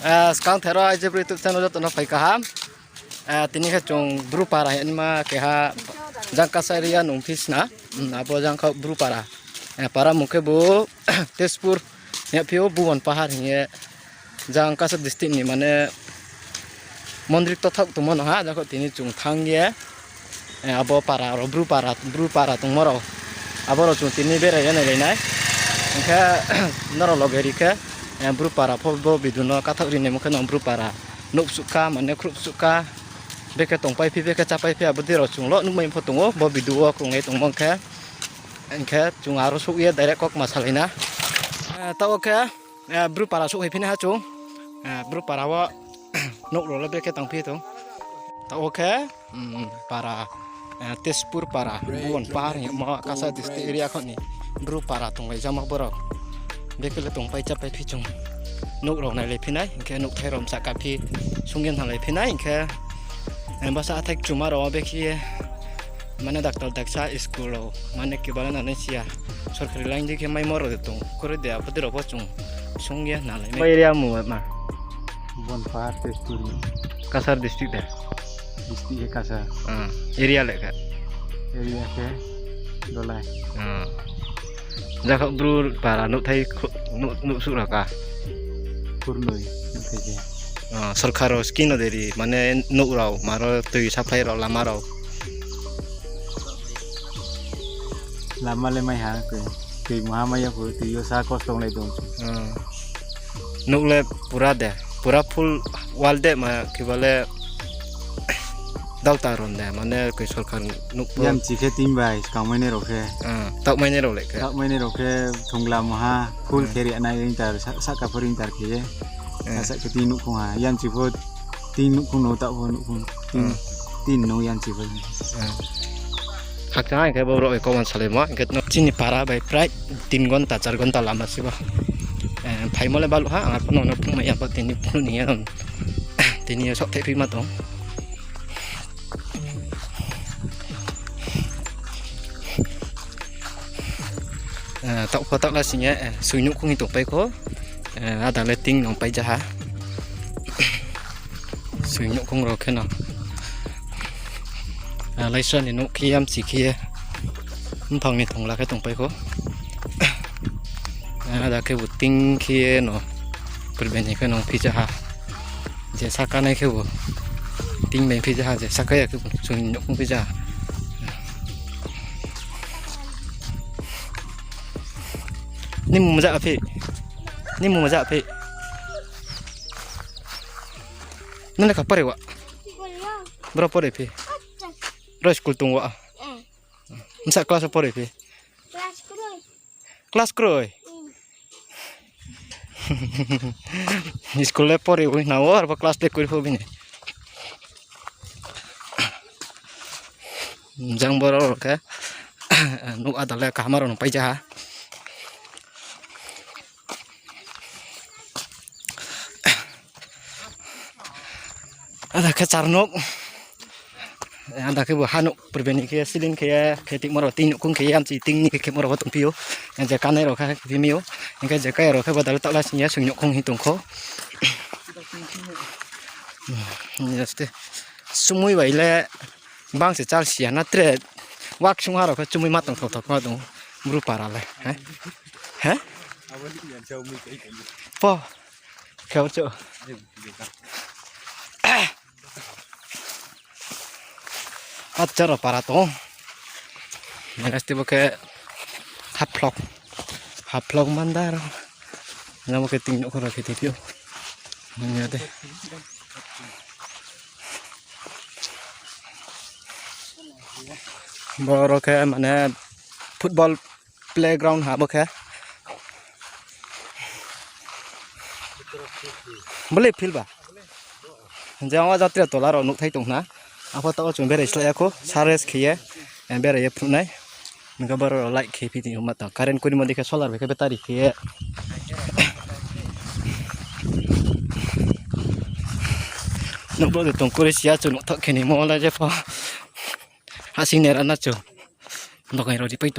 Sekarang teror aja berita channel itu nak kaham. Tini ke cung berupa rah ini mah keha jangka saya numpis na. Apa jangka berupa rah. Para mungkin bu Tezpur ya pio buan pahar ini jangka sedistik ni mana mondrik totak tu mana ha jangka tini cung tangye. Apa para berupa tu moro. Apa ro cung tini bere ya nilai. Engkau naro logeri ke. Yang berupa apa biduna kata ini mungkin yang berupa nuk suka mana krup suka beke tongpai pi beke capai pi abdi rocung lo nuk main fotongo bo bidua kung ngai tong mongke engke cung harus suk ya direct kok masalahnya tau ke berupa suk hipine ha cung berupa wa nuk lo beke tong pi tong tau ke para Tezpur para buon par yang mau kasa distrik area kok ni berupa tong ngai jamak borok beke le tong pai capai pi cung nuk rong nai le pinai ke nuk thai rom saka pi sunggen han le pinai ke basa attack cuma ro beki mana daktar daksa school ro mana ke bala na sia sorkari lain de ke mai moro de tong kore de apa de ro cung sunggen na le area mu ma Bon par Tezpur kasar district de district kasar area le ka area ke dolai Jakak bro para nuk thai nuk sura ka purnoi nukje सरखारो स्किन देरी माने नुराव मारो तै साप्लाइ राव लामा Rao lama le mai ha ke tui mahamaya ko tui yo sa kostong le dong नुकले पूरा फुल वाल दे मा के बोले दाउता रोन दे माने के सरकार नुक yan chi ke tim bai ka mai ne ro ke tak maine ro le ke tak mai ne ro ke thongla maha full keri anai ring tar sa ka puring tar ke sa ke tin nuk ha yan chi bo tin nuk no ta bo nuk tin no yan chi bo hak jangan ke boro e ko man sale ma ke no chini para bai prai 3 gonta 4 gonta lama siba thai mole balu ha angar pono no pung ma ya ba tini pun ni ya tini sok thai pi ma tong tak kotak lah sinya sunyuk kung itu pai ko ada letting nong pai jaha sunyuk kung ro kena laison ni nuk kiam si kia mpang ni tong la ke tong pai ko ada ke buting kia no perbeni ke nong pi jaha je sakane ke bu ting me pi jaha je sakaya ke sunyuk kung pi jaha ni mu maja api nana kapare wa berapa deh pi ro school tunggu wa masa kelas apa deh pi kelas kroi ni sekolah pore wi na war apa kelas dek kuri hobi ni jang boro ke nu adale kamar no pai jaha ada ke carnok ada ke hanuk perbeni ke silin ke ketik moro tinuk kung ke am ci ting ni ke moro tong pio yang jakane ro ka pimio yang jakai ro ka badal tak lasnya sunyuk kung hitung ko este sumui baile bang se chal sia na tre wak sung haro ka chumui matong thok ma dong bru para le ha po kau cho acara para to nasti boke haplok mandar namo ke tingno ko rakhi tio nyate boro ke mane football playground ha boke boleh fil ba jawa jatra tolar nuk thai tong na apa tahu cuma beres lah aku sares kia yang beres ya punai mereka baru like kia piti umat tak karen kuni mau dikasih solar mereka betari kia nuk boleh tong kuris ya cuma tak kini mau lah je pa asing nera na cu untuk air di pay